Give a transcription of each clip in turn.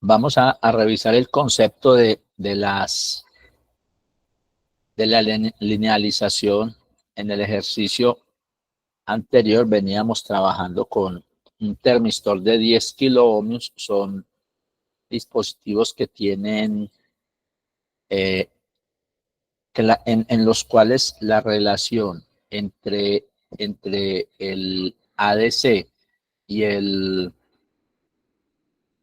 Vamos a revisar el concepto de la linealización. En el ejercicio anterior veníamos trabajando con un termistor de 10 kiloohmios. Son dispositivos que tienen, en los cuales la relación entre el ADC y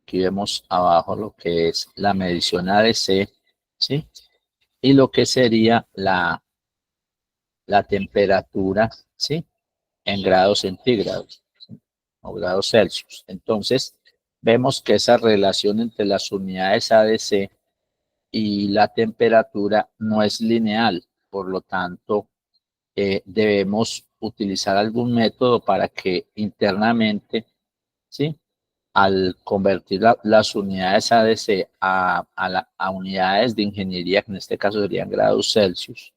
aquí vemos abajo lo que es la medición ADC, ¿sí? Y lo que sería la temperatura, ¿sí? En grados centígrados, ¿sí? O grados Celsius. Entonces, vemos que esa relación entre las unidades ADC y la temperatura no es lineal. Por lo tanto, debemos utilizar algún método para que internamente, ¿sí? Al convertir las unidades ADC a unidades de ingeniería, que en este caso serían grados Celsius,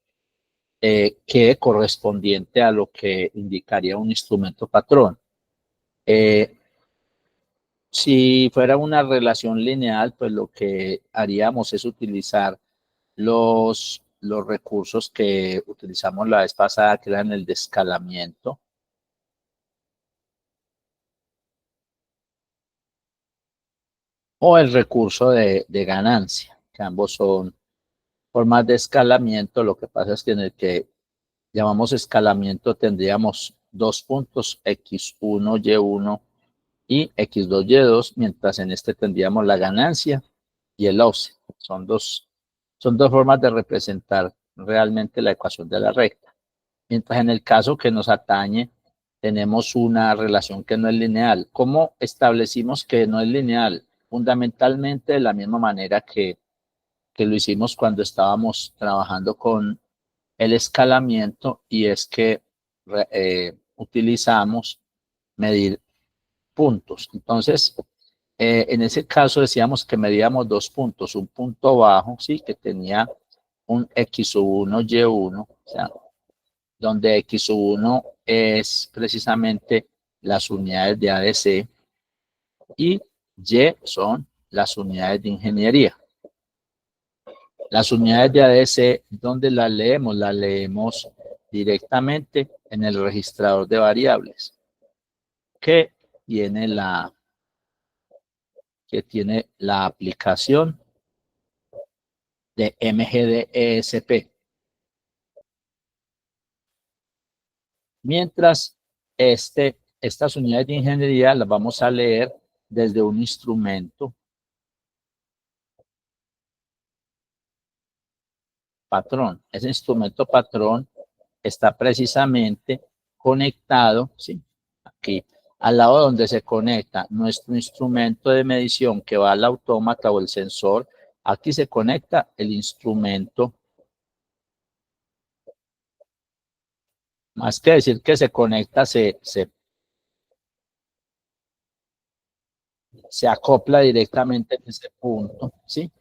quede correspondiente a lo que indicaría un instrumento patrón. Si fuera una relación lineal, pues lo que haríamos es utilizar los recursos que utilizamos la vez pasada, que eran el de escalamiento, o el recurso de ganancia, que ambos son formas de escalamiento. Lo que pasa es que en el que llamamos escalamiento tendríamos dos puntos, X1, Y1 y X2, Y2, mientras en este tendríamos la ganancia y el offset. Son dos formas de representar realmente la ecuación de la recta. Mientras en el caso que nos atañe, tenemos una relación que no es lineal. ¿Cómo establecimos que no es lineal? Fundamentalmente de la misma manera que lo hicimos cuando estábamos trabajando con el escalamiento, y es que utilizamos medir puntos. Entonces, en ese caso decíamos que medíamos dos puntos, un punto bajo, sí, que tenía un X1, Y1, o sea, donde X1 es precisamente las unidades de ADC y Y son las unidades de ingeniería. Las unidades de ADC, ¿dónde las leemos? Las leemos directamente en el registrador de variables, que tiene la aplicación de MGDESP. Mientras estas unidades de ingeniería las vamos a leer desde un instrumento patrón. Ese instrumento patrón está precisamente conectado, ¿sí? Aquí, al lado donde se conecta nuestro instrumento de medición que va al autómata o el sensor. Aquí se conecta el instrumento. Más que decir que se conecta, se acopla directamente en ese punto, ¿sí?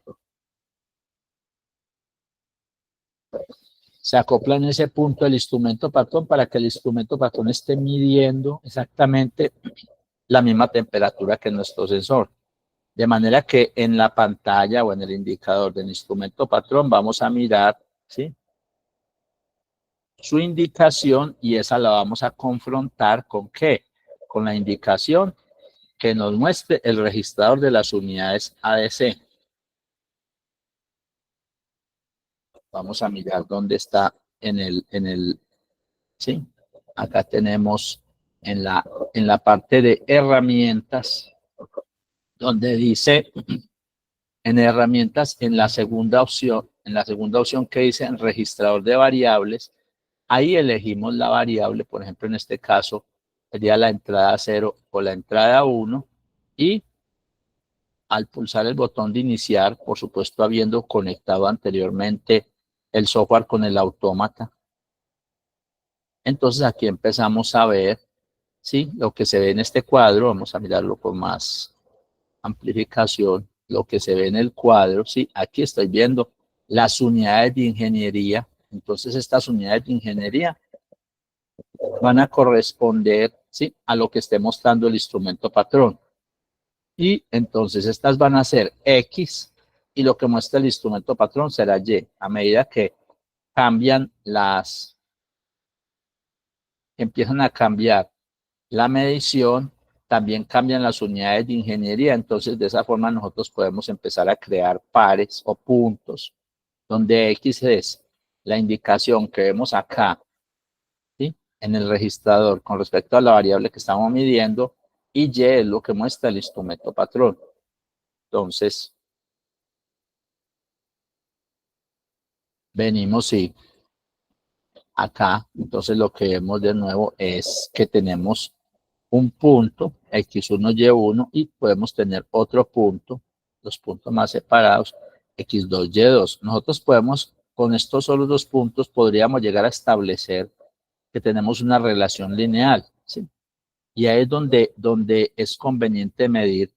Se acopla en ese punto el instrumento patrón para que el instrumento patrón esté midiendo exactamente la misma temperatura que nuestro sensor. De manera que en la pantalla o en el indicador del instrumento patrón vamos a mirar, ¿sí?, su indicación, y esa la vamos a confrontar ¿con qué? Con la indicación que nos muestre el registrador de las unidades ADC. Vamos a mirar dónde está ¿sí? Acá tenemos en la parte de herramientas, donde dice en herramientas, en la segunda opción que dice en registrador de variables. Ahí elegimos la variable, por ejemplo, en este caso sería la entrada 0 o la entrada 1, y al pulsar el botón de iniciar, por supuesto habiendo conectado anteriormente el software con el autómata, entonces aquí empezamos a ver, ¿sí?, lo que se ve en este cuadro. Vamos a mirarlo con más amplificación. Lo que se ve en el cuadro, ¿sí? Aquí estoy viendo las unidades de ingeniería. Entonces estas unidades de ingeniería van a corresponder, ¿sí?, a lo que esté mostrando el instrumento patrón. Y entonces estas van a ser X y lo que muestra el instrumento patrón será Y. A medida que cambian empiezan a cambiar la medición, también cambian las unidades de ingeniería. Entonces de esa forma nosotros podemos empezar a crear pares o puntos, donde X es la indicación que vemos acá, ¿sí?, en el registrador con respecto a la variable que estamos midiendo, y Y es lo que muestra el instrumento patrón. Entonces, venimos y acá, entonces lo que vemos de nuevo es que tenemos un punto, X1, Y1, y podemos tener otro punto, los puntos más separados, X2, Y2. Nosotros podemos, con estos solo dos puntos, podríamos llegar a establecer que tenemos una relación lineal, ¿sí? Y ahí es donde es conveniente medir,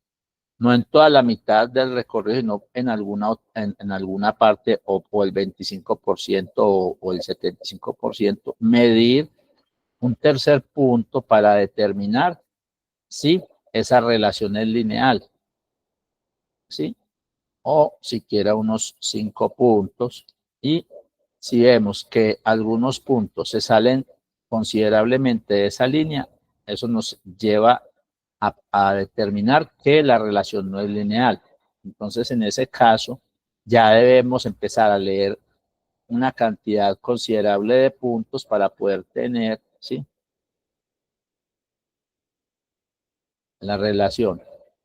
no en toda la mitad del recorrido, sino en alguna parte o el 25% o el 75%, medir un tercer punto para determinar si esa relación es lineal, ¿sí? O siquiera unos 5 puntos. Y si vemos que algunos puntos se salen considerablemente de esa línea, eso nos lleva a determinar que la relación no es lineal. Entonces, en ese caso, ya debemos empezar a leer una cantidad considerable de puntos para poder tener, ¿sí?, la relación.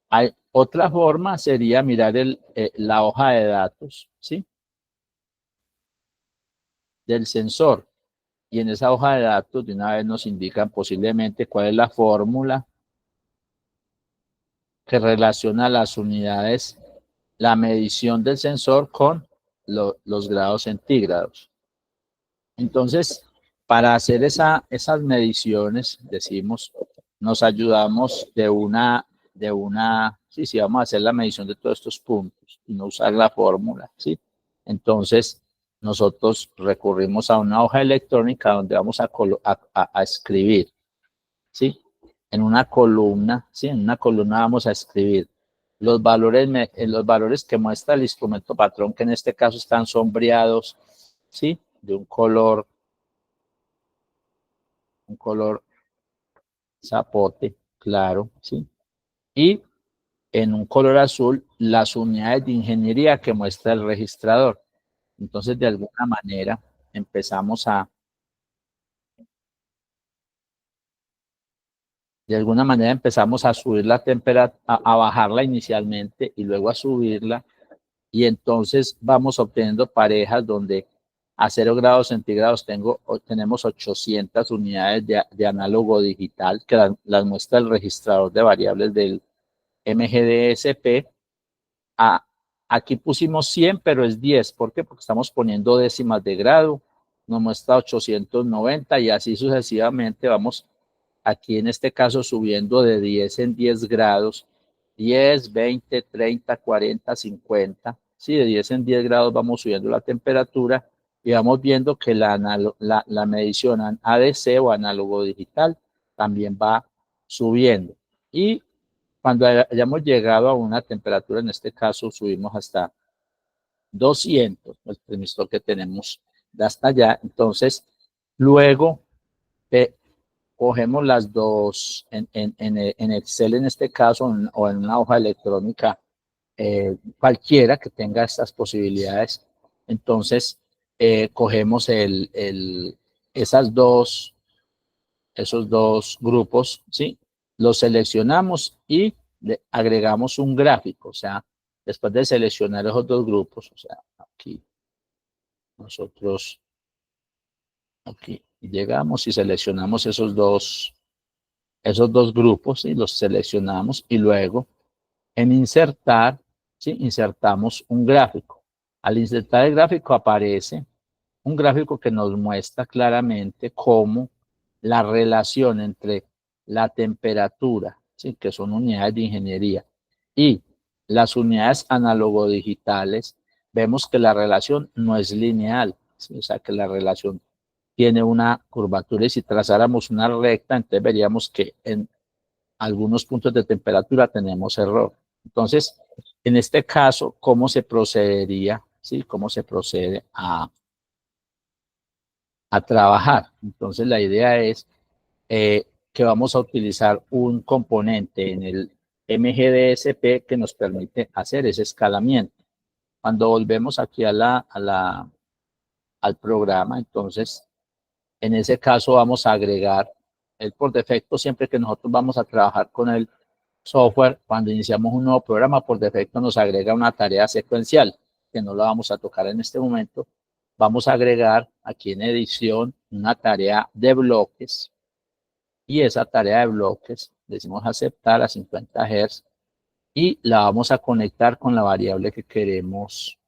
Hay otra forma, sería mirar la hoja de datos, ¿sí?, del sensor. Y en esa hoja de datos de una vez nos indican posiblemente cuál es la fórmula que relaciona las unidades, la medición del sensor con los grados centígrados. Entonces, para hacer esas mediciones, decimos, nos ayudamos sí, vamos a hacer la medición de todos estos puntos y no usar la fórmula, ¿sí? Entonces, nosotros recurrimos a una hoja electrónica donde vamos a escribir, ¿sí? En una columna, ¿sí? En una columna vamos a escribir los valores que muestra el instrumento patrón, que en este caso están sombreados, ¿sí?, de un color zapote claro, ¿sí? Y en un color azul las unidades de ingeniería que muestra el registrador. Entonces, de alguna manera, empezamos a subir la temperatura, a bajarla inicialmente y luego a subirla, y entonces vamos obteniendo parejas donde a 0 grados centígrados tenemos 800 unidades de análogo digital que las muestra el registrador de variables del MGDSP. Aquí pusimos 100, pero es 10. ¿Por qué? Porque estamos poniendo décimas de grado. Nos muestra 890 y así sucesivamente vamos aquí en este caso subiendo de 10 en 10 grados, 10, 20, 30, 40, 50. Sí, de 10 en 10 grados vamos subiendo la temperatura y vamos viendo que la medición ADC o análogo digital también va subiendo. Y cuando hayamos llegado a una temperatura, en este caso subimos hasta 200, el transistor que tenemos de hasta allá. Entonces, luego cogemos las dos en Excel en este caso, o en una hoja electrónica cualquiera que tenga estas posibilidades. Entonces, cogemos esos dos grupos, ¿sí? Los seleccionamos y le agregamos un gráfico. O sea, después de seleccionar esos dos grupos, o sea, aquí nosotros, aquí llegamos y seleccionamos esos dos grupos, y los seleccionamos y luego en insertar, ¿sí?, insertamos un gráfico. Al insertar el gráfico aparece un gráfico que nos muestra claramente cómo la relación entre la temperatura, ¿sí?, que son unidades de ingeniería, y las unidades análogo-digitales, vemos que la relación no es lineal, ¿sí? O sea, que la relación tiene una curvatura, y si trazáramos una recta, entonces veríamos que en algunos puntos de temperatura tenemos error. Entonces, en este caso, ¿cómo se procedería? ¿Sí? ¿Cómo se procede a trabajar? Entonces, la idea es que vamos a utilizar un componente en el MGDSP que nos permite hacer ese escalamiento. Cuando volvemos aquí al programa, entonces, en ese caso vamos a agregar, por defecto, siempre que nosotros vamos a trabajar con el software, cuando iniciamos un nuevo programa, por defecto nos agrega una tarea secuencial, que no la vamos a tocar en este momento. Vamos a agregar aquí en edición una tarea de bloques, y esa tarea de bloques decimos aceptar a 50 Hz y la vamos a conectar con la variable que queremos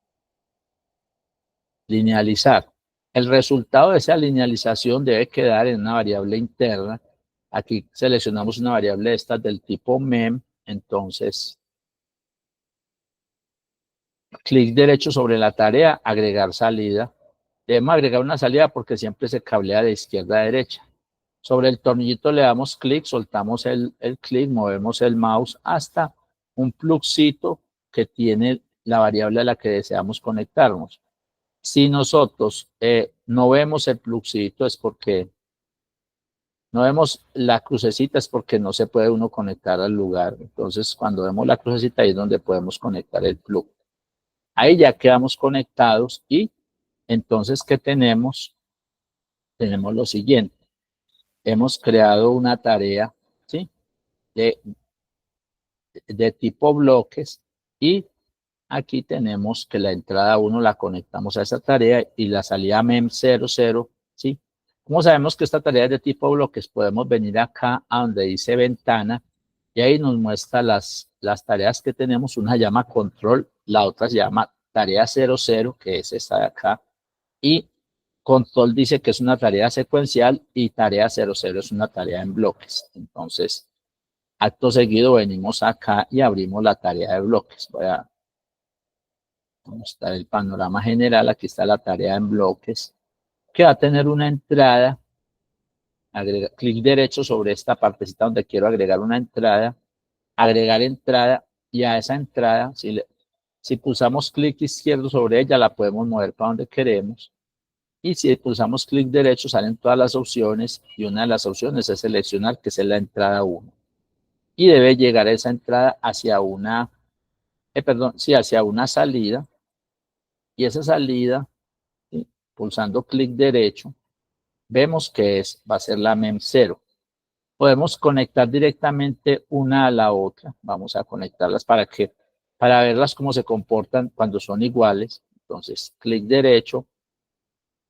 linealizar. El resultado de esa linealización debe quedar en una variable interna. Aquí seleccionamos una variable de estas del tipo mem, entonces clic derecho sobre la tarea, agregar salida. Debemos agregar una salida porque siempre se cablea de izquierda a derecha. Sobre el tornillito le damos clic, soltamos el clic, movemos el mouse hasta un plugcito que tiene la variable a la que deseamos conectarnos. Si nosotros no vemos el plugcito, es porque no vemos la crucecita, es porque no se puede uno conectar al lugar. Entonces, cuando vemos la crucecita, ahí es donde podemos conectar el plug. Ahí ya quedamos conectados y entonces, ¿qué tenemos? Tenemos lo siguiente. Hemos creado una tarea, ¿sí? de tipo bloques y aquí tenemos que la entrada 1 la conectamos a esa tarea y la salida MEM00, ¿sí? ¿Cómo sabemos que esta tarea es de tipo bloques? Podemos venir acá a donde dice ventana y ahí nos muestra las tareas que tenemos. Una se llama control, la otra se llama tarea 00, que es esta de acá, y control dice que es una tarea secuencial y tarea 00 es una tarea en bloques. Entonces, acto seguido venimos acá y abrimos la tarea de bloques. Voy a mostrar el panorama general. Aquí está la tarea en bloques, que va a tener una entrada. Clic derecho sobre esta partecita donde quiero agregar una entrada. Agregar entrada, y a esa entrada, si pulsamos clic izquierdo sobre ella, la podemos mover para donde queremos. Y si pulsamos clic derecho, salen todas las opciones, y una de las opciones es seleccionar, que es la entrada 1. Y debe llegar esa entrada hacia una, hacia una salida, y esa salida, ¿sí? Pulsando clic derecho, vemos que va a ser la MEM0. Podemos conectar directamente una a la otra. Vamos a conectarlas para verlas cómo se comportan cuando son iguales. Entonces, clic derecho,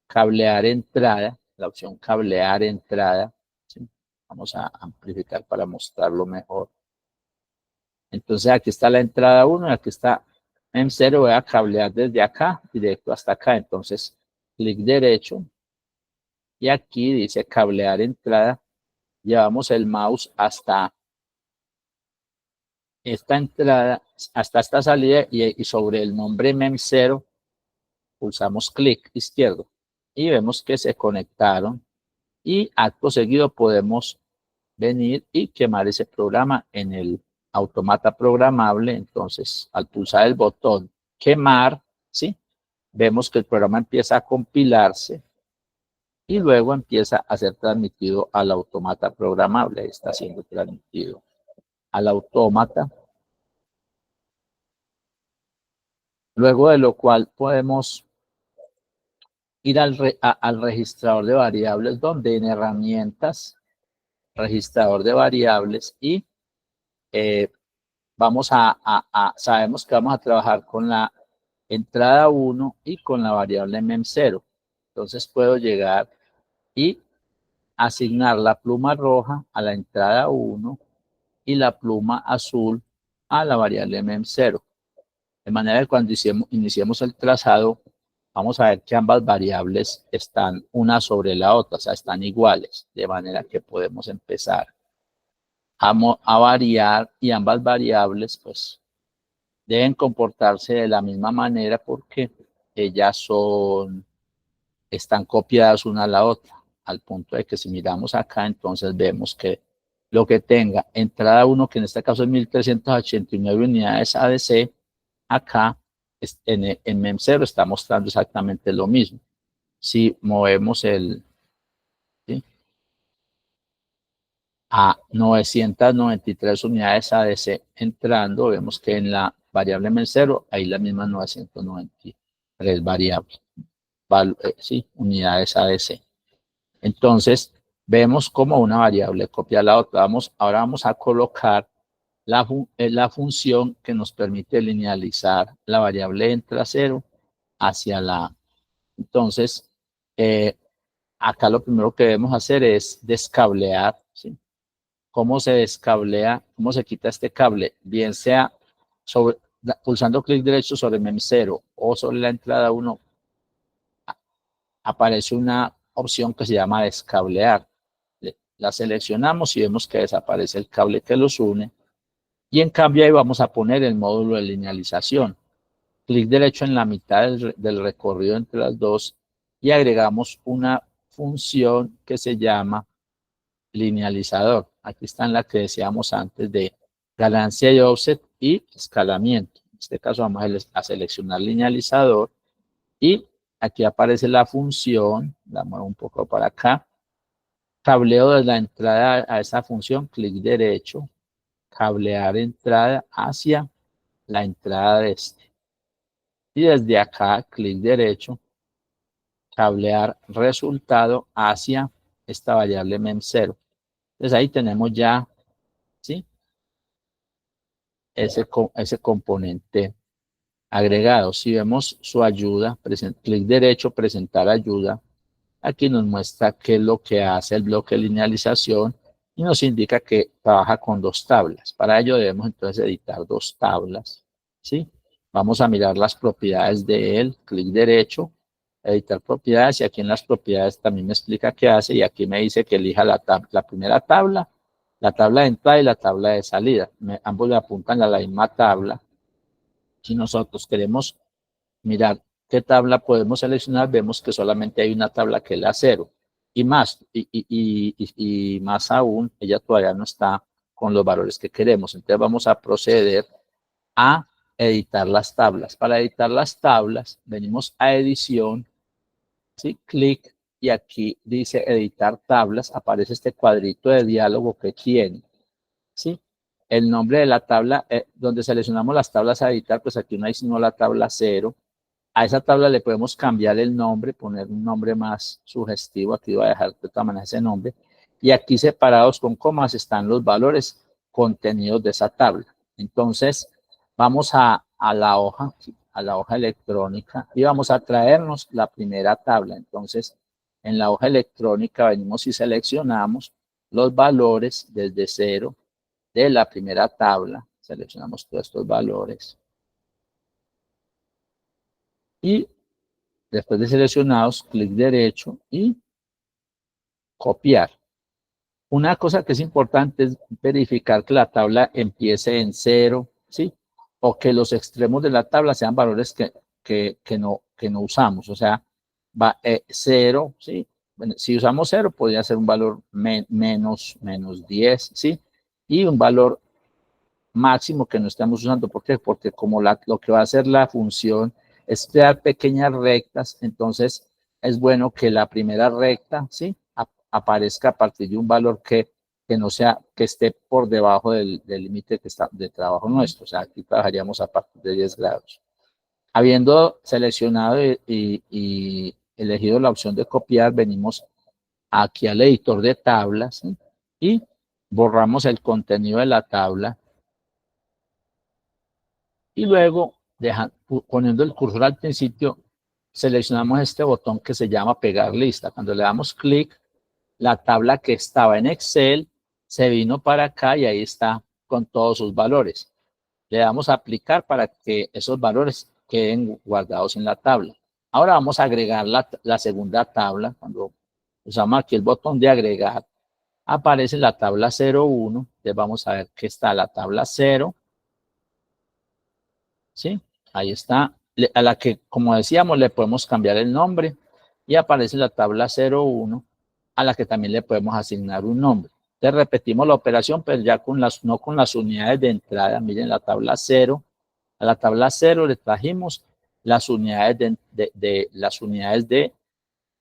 cablear entrada, la opción cablear entrada, ¿sí? Vamos a amplificar para mostrarlo mejor. Entonces aquí está la entrada 1 y aquí está MEM0. Voy a cablear desde acá directo hasta acá. Entonces, clic derecho y aquí dice cablear entrada. Llevamos el mouse hasta esta entrada, hasta esta salida, y sobre el nombre MEM0 pulsamos clic izquierdo y vemos que se conectaron, y acto seguido podemos venir y quemar ese programa en el automata programable. Entonces, al pulsar el botón quemar, ¿sí? Vemos que el programa empieza a compilarse y luego empieza a ser transmitido al automata programable. Ahí está siendo transmitido al autómata. Luego de lo cual podemos ir al registrador de variables, donde en herramientas, registrador de variables, y sabemos que vamos a trabajar con la entrada 1 y con la variable MEM0. Entonces puedo llegar y asignar la pluma roja a la entrada 1 y la pluma azul a la variable MEM0. De manera que cuando iniciemos el trazado, vamos a ver que ambas variables están una sobre la otra, o sea, están iguales. De manera que podemos empezar a variar, y ambas variables pues deben comportarse de la misma manera porque ellas están copiadas una a la otra, al punto de que si miramos acá, entonces vemos que lo que tenga entrada 1, que en este caso es 1389 unidades ADC, acá en MEM0 está mostrando exactamente lo mismo. Si movemos ¿sí?, a 993 unidades ADC entrando, vemos que en la variable MEM0 hay la misma 993 variables, ¿sí?, unidades ADC. Entonces, vemos como una variable copia la otra. Ahora vamos a colocar la función que nos permite linealizar la variable entra 0 hacia la. Entonces, acá lo primero que debemos hacer es descablear, ¿sí? ¿Cómo se descablea? ¿Cómo se quita este cable? Bien sea pulsando clic derecho sobre MEM0 o sobre la entrada 1, aparece una opción que se llama descablear. La seleccionamos y vemos que desaparece el cable que los une. Y en cambio ahí vamos a poner el módulo de linealización. Clic derecho en la mitad del recorrido entre las dos y agregamos una función que se llama linealizador. Aquí está en la que decíamos antes de ganancia y offset y escalamiento. En este caso vamos a seleccionar linealizador y aquí aparece la función, la muevo un poco para acá, cableo de la entrada a esa función, clic derecho, cablear entrada hacia la entrada de este. Y desde acá, clic derecho, cablear resultado hacia esta variable MEM0. Entonces ahí tenemos ya, ¿sí?, ese componente agregado. Si vemos su ayuda, clic derecho, presentar ayuda, aquí nos muestra qué es lo que hace el bloque de linealización y nos indica que trabaja con dos tablas. Para ello debemos entonces editar dos tablas, ¿sí? Vamos a mirar las propiedades de él, clic derecho, editar propiedades, y aquí en las propiedades también me explica qué hace, y aquí me dice que elija la primera tabla, la tabla de entrada y la tabla de salida. Ambos le apuntan a la misma tabla. Si nosotros queremos mirar qué tabla podemos seleccionar, vemos que solamente hay una tabla que es la 0. Y más aún, ella todavía no está con los valores que queremos. Entonces vamos a proceder a editar las tablas. Para editar las tablas, venimos a edición, ¿sí?, clic, y aquí dice editar tablas. Aparece este cuadrito de diálogo que tiene, ¿sí?, el nombre de la tabla, donde seleccionamos las tablas a editar, pues aquí no hay sino la tabla 0. A esa tabla le podemos cambiar el nombre, poner un nombre más sugestivo. Aquí voy a dejar de todas maneras ese nombre. Y aquí separados con comas están los valores contenidos de esa tabla. Entonces, vamos a la hoja electrónica y vamos a traernos la primera tabla. Entonces, en la hoja electrónica venimos y seleccionamos los valores desde 0 de la primera tabla. Seleccionamos todos estos valores. Y después de seleccionados, clic derecho y copiar. Una cosa que es importante es verificar que la tabla empiece en 0, ¿sí?, o que los extremos de la tabla sean valores que no usamos. O sea, va 0, ¿sí? Bueno, si usamos 0, podría ser un valor menos 10, ¿sí? Y un valor máximo que no estamos usando. ¿Por qué? Porque como lo que va a hacer la función es crear pequeñas rectas, entonces es bueno que la primera recta, ¿sí?, aparezca a partir de un valor que no sea, que esté por debajo del límite de trabajo nuestro. O sea, aquí trabajaríamos a partir de 10 grados. Habiendo seleccionado y elegido la opción de copiar, venimos aquí al editor de tablas, ¿sí?, y borramos el contenido de la tabla. Y luego, poniendo el cursor al principio, seleccionamos este botón que se llama pegar lista. Cuando le damos clic, la tabla que estaba en Excel se vino para acá y ahí está con todos sus valores. Le damos a aplicar para que esos valores queden guardados en la tabla. Ahora vamos a agregar la segunda tabla. Cuando usamos aquí el botón de agregar, aparece la tabla 01. Entonces vamos a ver que está la tabla 0. ¿Sí? Ahí está. A la que, como decíamos, le podemos cambiar el nombre y aparece la tabla 01, a la que también le podemos asignar un nombre. Entonces repetimos la operación, pero ya no con las unidades de entrada. Miren la tabla 0. A la tabla 0 le trajimos las unidades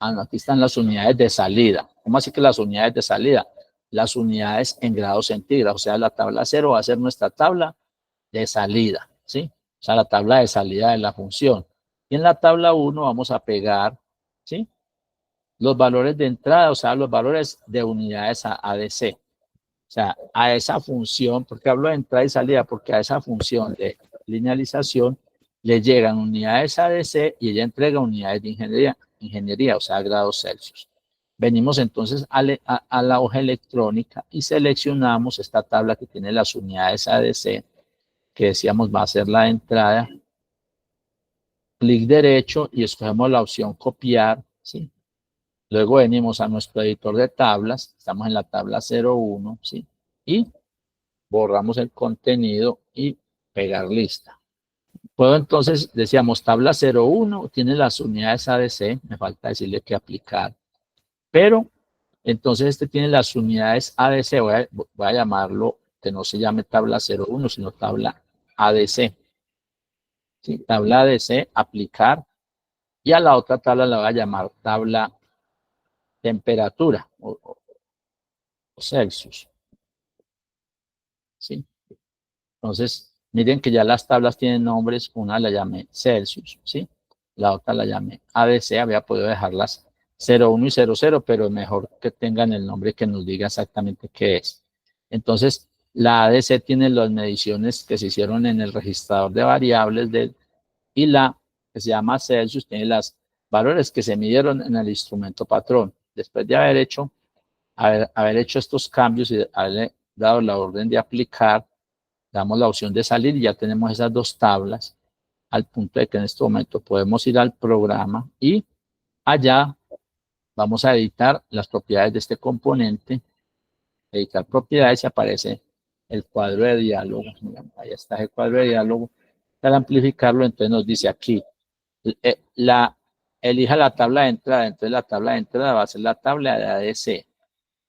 no, aquí están las unidades de salida. ¿Cómo así que las unidades de salida? Las unidades en grados centígrados. O sea, la tabla 0 va a ser nuestra tabla de salida, ¿sí? O sea, la tabla de salida de la función. Y en la tabla 1 vamos a pegar, ¿sí? Los valores de entrada, o sea, los valores de unidades a ADC. O sea, a esa función, porque hablo de entrada y salida, porque a esa función de linealización le llegan unidades ADC y ella entrega unidades de ingeniería, o sea, grados Celsius. Venimos entonces a la hoja electrónica y seleccionamos esta tabla que tiene las unidades ADC, que decíamos va a ser la entrada. Clic derecho y escogemos la opción copiar, ¿sí? Luego venimos a nuestro editor de tablas, estamos en la tabla 01, ¿sí? Y borramos el contenido y pegar lista. Puedo entonces, decíamos, tabla 01 tiene las unidades ADC, me falta decirle que aplicar, pero entonces este tiene las unidades ADC, voy a llamarlo, que no se llame tabla 01, sino tabla ADC. ¿Sí? Tabla ADC, aplicar, y a la otra tabla la voy a llamar tabla temperatura o Celsius. ¿Sí? Entonces, miren que ya las tablas tienen nombres, una la llamé Celsius, ¿sí? La otra la llamé ADC, había podido dejarlas 01 y 00, pero es mejor que tengan el nombre que nos diga exactamente qué es. Entonces, la ADC tiene las mediciones que se hicieron en el registrador de variables y la que se llama Celsius tiene los valores que se midieron en el instrumento patrón. Después de haber hecho estos cambios y haberle dado la orden de aplicar, damos la opción de salir y ya tenemos esas dos tablas, al punto de que en este momento podemos ir al programa y allá vamos a editar las propiedades de este componente, editar propiedades y aparece el cuadro de diálogo. Ahí está el cuadro de diálogo. Al amplificarlo, entonces nos dice aquí, elija la tabla de entrada. Entonces la tabla de entrada va a ser la tabla de ADC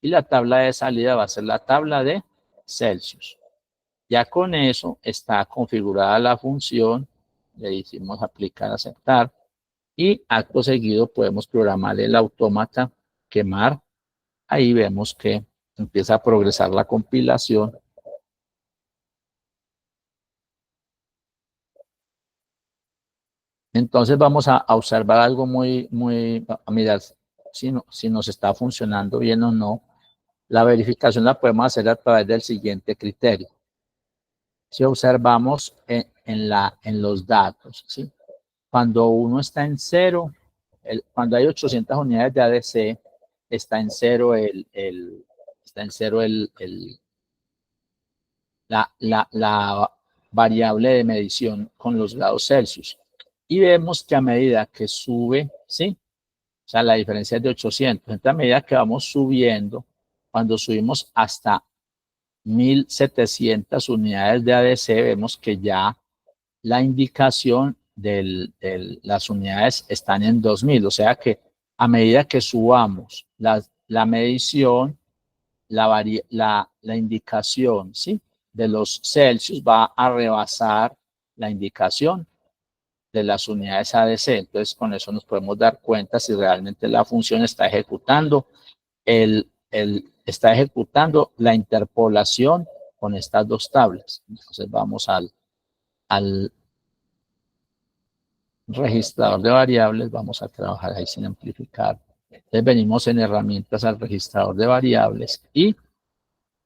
y la tabla de salida va a ser la tabla de Celsius. Ya con eso está configurada la función, le decimos aplicar, aceptar, y acto seguido podemos programar el autómata, quemar. Ahí vemos que empieza a progresar la compilación. Entonces vamos a observar algo a mirar si nos está funcionando bien o no. La verificación la podemos hacer a través del siguiente criterio. Si observamos en los datos, ¿sí? Cuando uno está en 0, cuando hay 800 unidades de ADC, está en 0 la variable de medición con los grados Celsius. Y vemos que a medida que sube, ¿sí? O sea, la diferencia es de 800. Entonces, a medida que vamos subiendo, cuando subimos hasta 1700 unidades de ADC, vemos que ya la indicación de las unidades están en 2000. O sea que a medida que subamos la medición, la indicación, ¿sí? De los Celsius va a rebasar la indicación de las unidades ADC. Entonces, con eso nos podemos dar cuenta si realmente la función está ejecutando está ejecutando la interpolación con estas dos tablas. Entonces, vamos al registrador de variables, vamos a trabajar ahí sin amplificar. Entonces, venimos en herramientas al registrador de variables y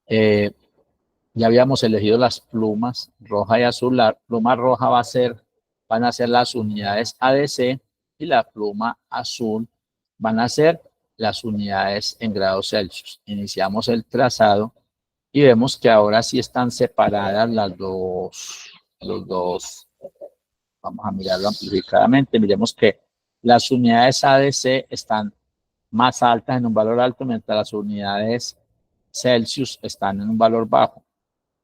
ya habíamos elegido las plumas roja y azul. La pluma roja van a ser las unidades ADC y la pluma azul van a ser las unidades en grados Celsius. Iniciamos el trazado y vemos que ahora sí están separadas los dos. Vamos a mirarlo amplificadamente. Miremos que las unidades ADC están más altas en un valor alto, mientras las unidades Celsius están en un valor bajo.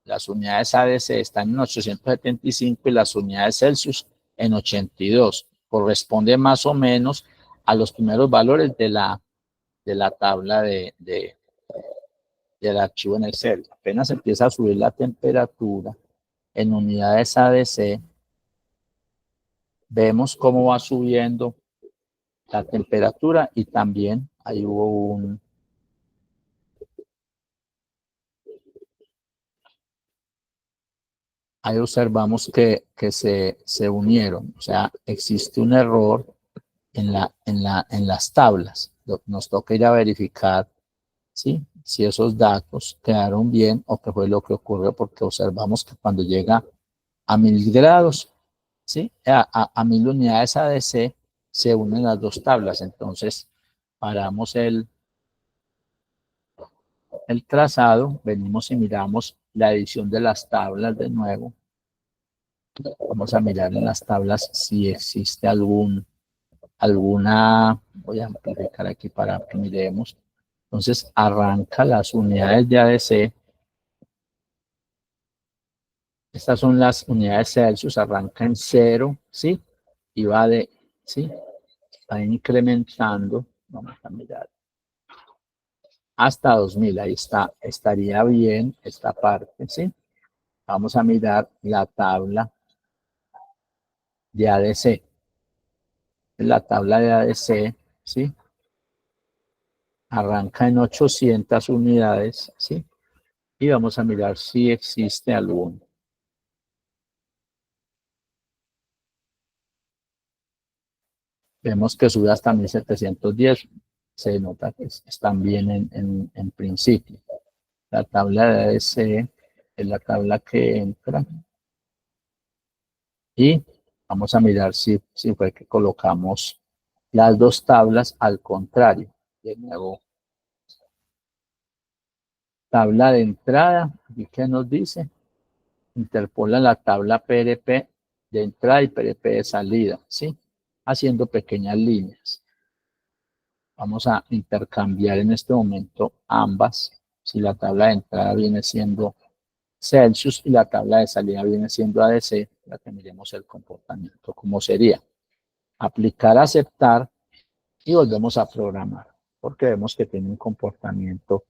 Las unidades ADC están en 875 y las unidades Celsius en 82. Corresponde más o menos a los primeros valores de la tabla del archivo en Excel. Apenas empieza a subir la temperatura en unidades ADC, vemos cómo va subiendo la temperatura y también ahí ahí observamos que se unieron, o sea, existe un error en las tablas. Nos toca ir a verificar, ¿sí?, si esos datos quedaron bien o qué fue lo que ocurrió, porque observamos que cuando llega a 1000 grados, ¿sí?, a 1000 unidades ADC, se unen las dos tablas. Entonces, paramos el trazado, venimos y miramos la edición de las tablas de nuevo. Vamos a mirar en las tablas si existe alguna, voy a amplificar aquí para que miremos. Entonces, arranca las unidades de ADC. Estas son las unidades Celsius, arranca en 0, ¿sí? Y va ¿sí?, va incrementando. Vamos a mirar hasta 2000, ahí está, estaría bien esta parte, ¿sí? Vamos a mirar la tabla de ADC. La tabla de ADC, ¿sí?, arranca en 800 unidades, ¿sí? Y vamos a mirar si existe alguno. Vemos que sube hasta 1710. Se nota que están bien en principio. La tabla de ADC es la tabla que entra. Y vamos a mirar si fue que colocamos las dos tablas al contrario. De nuevo, tabla de entrada. ¿Y qué nos dice? Interpola la tabla PRP de entrada y PRP de salida, ¿sí?, haciendo pequeñas líneas. Vamos a intercambiar en este momento ambas. Si la tabla de entrada viene siendo Celsius y la tabla de salida viene siendo ADC, para que miremos el comportamiento, cómo sería. Aplicar, aceptar y volvemos a programar, porque vemos que tiene un comportamiento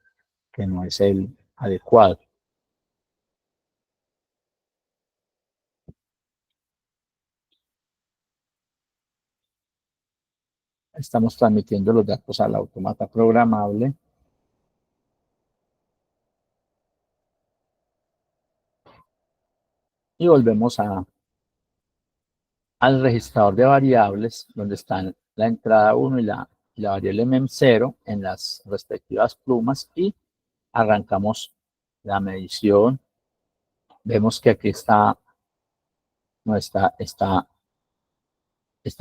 que no es el adecuado. Estamos transmitiendo los datos al automata programable. Y volvemos al registrador de variables, donde están la entrada 1 y la variable mem0 en las respectivas plumas, y arrancamos la medición. Vemos que aquí no está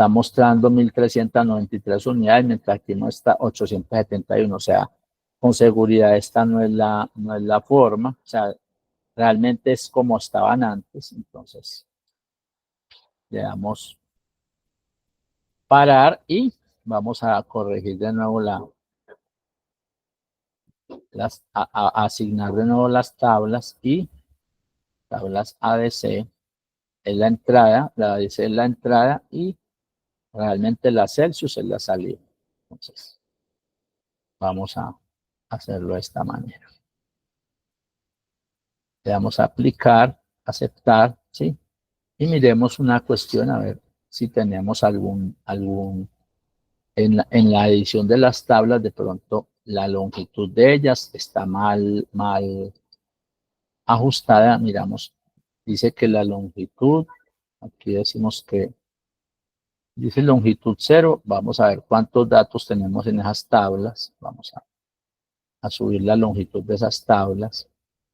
mostrando 1393 unidades, mientras aquí no está 871. O sea, con seguridad esta no es la forma. O sea, realmente es como estaban antes. Entonces, le damos parar y vamos a corregir de nuevo a asignar de nuevo las tablas, y tablas ADC es la entrada, la ADC es la entrada y realmente la Celsius es la salida. Entonces, vamos a hacerlo de esta manera. Le damos a aplicar, aceptar, ¿sí? Y miremos una cuestión, a ver si tenemos en la edición de las tablas, de pronto la longitud de ellas está mal ajustada. Miramos, dice que la longitud, aquí decimos que dice longitud 0. Vamos a ver cuántos datos tenemos en esas tablas. Vamos a subir la longitud de esas tablas.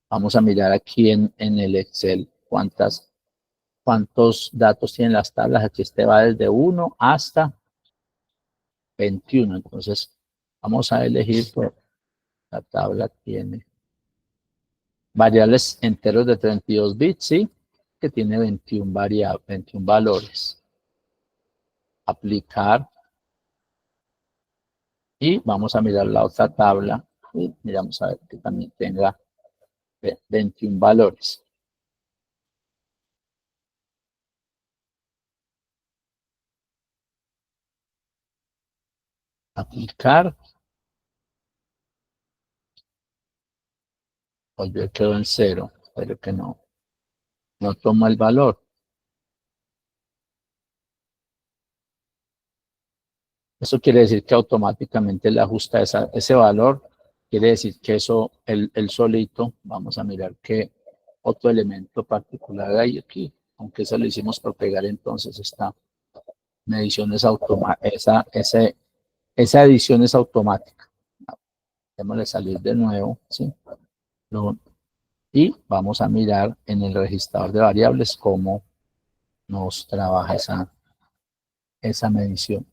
Vamos a mirar aquí en el Excel cuántos datos tienen las tablas. Aquí este va desde 1 hasta 21. Entonces, vamos a elegir, pues, la tabla tiene variables enteros de 32 bits, ¿sí?, que tiene 21 valores. Aplicar. Y vamos a mirar la otra tabla y miramos a ver que también tenga 21 valores. Aplicar. volvió, quedó en 0, pero que no toma el valor. Eso quiere decir que automáticamente le ajusta ese valor. Quiere decir que eso, el solito, vamos a mirar qué otro elemento particular hay aquí. Aunque eso lo hicimos por pegar, entonces esta medición es automática. Esa edición es automática. Démosle salir de nuevo, ¿sí? Y vamos a mirar en el registrador de variables cómo nos trabaja esa medición.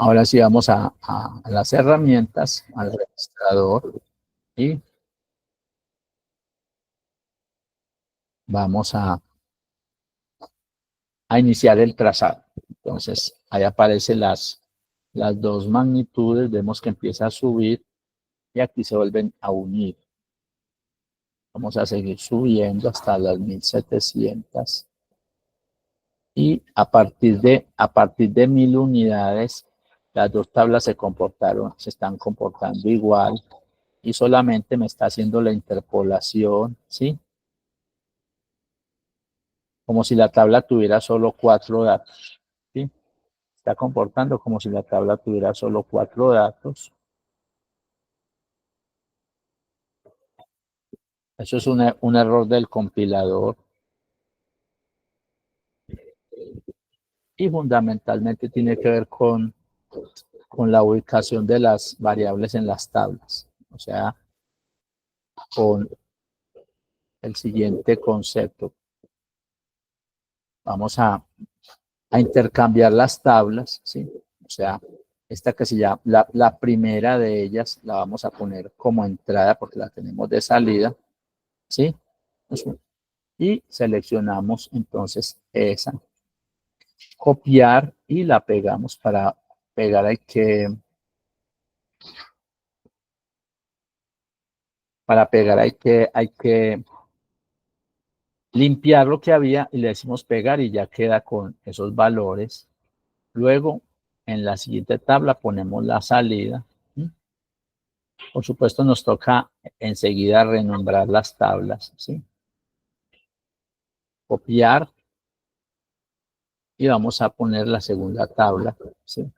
Ahora sí vamos a las herramientas, al registrador, y vamos a iniciar el trazado. Entonces, ahí aparecen las dos magnitudes, vemos que empieza a subir y aquí se vuelven a unir. Vamos a seguir subiendo hasta las 1700. Y a partir de 1000 unidades, las dos tablas se están comportando igual y solamente me está haciendo la interpolación, ¿sí? Como si la tabla tuviera solo 4 datos, ¿sí? Está comportando como si la tabla tuviera solo 4 datos. Eso es un error del compilador y fundamentalmente tiene que ver con la ubicación de las variables en las tablas. O sea, con el siguiente concepto. Vamos a intercambiar las tablas, ¿sí? O sea, esta que se llama, la primera de ellas la vamos a poner como entrada porque la tenemos de salida, ¿sí? Y seleccionamos entonces esa, copiar y la pegamos. Para pegar hay que limpiar lo que había y le decimos pegar y ya queda con esos valores. Luego, en la siguiente tabla ponemos la salida. Por supuesto, nos toca enseguida renombrar las tablas, ¿sí? Copiar y vamos a poner la segunda tabla, ¿sí?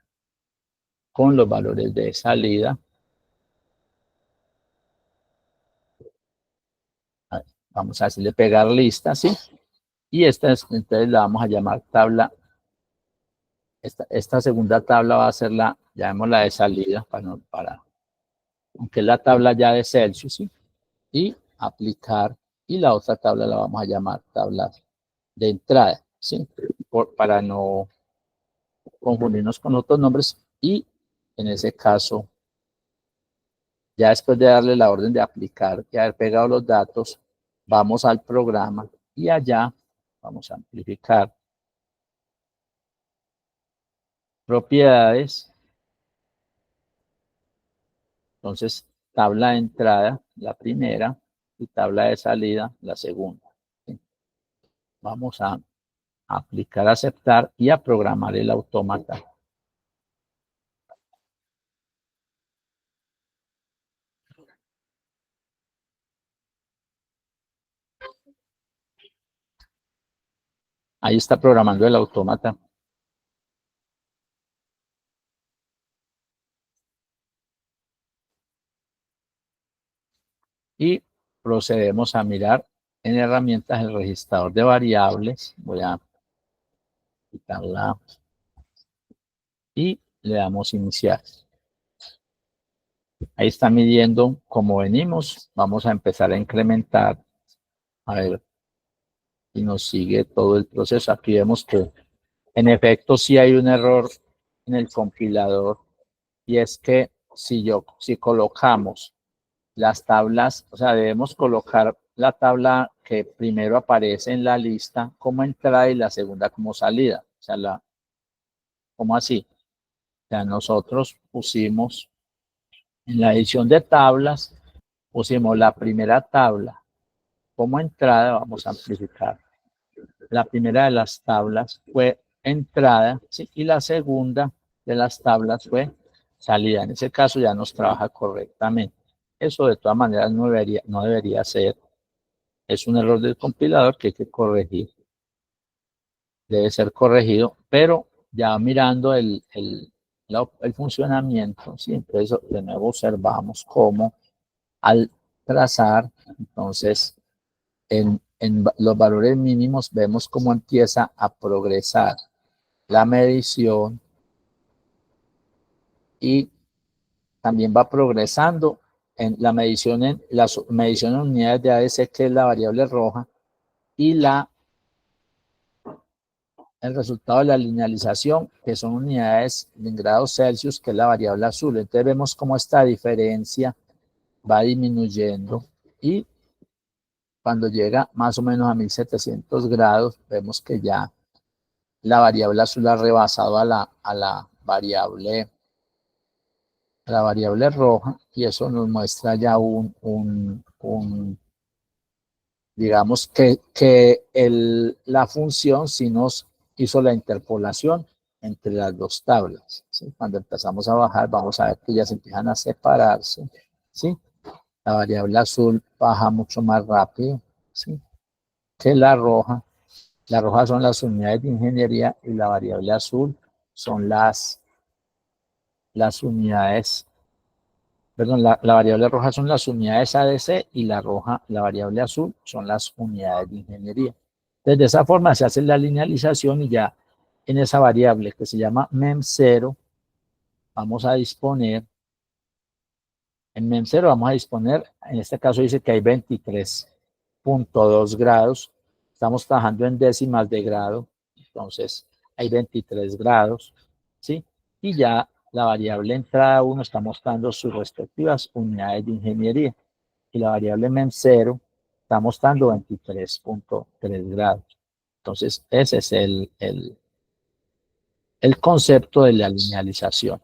Con los valores de salida. Vamos a decirle pegar lista, ¿sí? Y entonces la vamos a llamar tabla. Esta segunda tabla va a ser llamémosla de salida, aunque es la tabla ya de Celsius, ¿sí? Y aplicar, y la otra tabla la vamos a llamar tabla de entrada, ¿sí? Para no confundirnos con otros nombres, y en ese caso, ya después de darle la orden de aplicar y haber pegado los datos, vamos al programa y allá vamos a amplificar propiedades. Entonces, tabla de entrada, la primera, y tabla de salida, la segunda. ¿Sí? Vamos a aplicar, aceptar y a programar el autómata. Ahí está programando el autómata. Y procedemos a mirar en herramientas el registrador de variables. Voy a quitarla y le damos iniciar. Ahí está midiendo como venimos. Vamos a empezar a incrementar. A ver si nos sigue todo el proceso. Aquí vemos que en efecto sí hay un error en el compilador, y es que si colocamos las tablas, o sea, debemos colocar la tabla que primero aparece en la lista como entrada y la segunda como salida. O sea, ¿cómo así? sea, nosotros pusimos en la edición de tablas, pusimos la primera tabla como entrada, vamos a amplificar. La primera de las tablas fue entrada, ¿sí? Y la segunda de las tablas fue salida. En ese caso ya nos trabaja correctamente. Eso de todas maneras no debería ser. Es un error del compilador que hay que corregir. Debe ser corregido, pero ya mirando el funcionamiento, ¿sí? Entonces de nuevo observamos cómo al trazar, entonces en los valores mínimos vemos cómo empieza a progresar la medición y también va progresando en la medición en unidades de ADC, que es la variable roja, y el resultado de la linealización, que son unidades en grados Celsius, que es la variable azul. Entonces vemos cómo esta diferencia va disminuyendo y cuando llega más o menos a 1700 grados, vemos que ya la variable azul ha rebasado a la variable roja, y eso nos muestra ya digamos que la función sí nos hizo la interpolación entre las dos tablas, ¿sí? Cuando empezamos a bajar, vamos a ver que ya se empiezan a separarse, ¿sí? La variable azul baja mucho más rápido, ¿sí? Que la roja. La roja son las unidades de ingeniería y la variable azul son las unidades, perdón, la variable roja son las unidades ADC y la variable azul son las unidades de ingeniería. Entonces, de esa forma se hace la linealización y ya en esa variable que se llama MEM0 vamos a disponer, en MEM0 vamos a disponer, en este caso dice que hay 23.2 grados, estamos trabajando en décimas de grado, entonces hay 23 grados, ¿sí? Y ya la variable entrada 1 está mostrando sus respectivas unidades de ingeniería y la variable MEM0 está mostrando 23.3 grados. Entonces ese es el concepto de la linealización.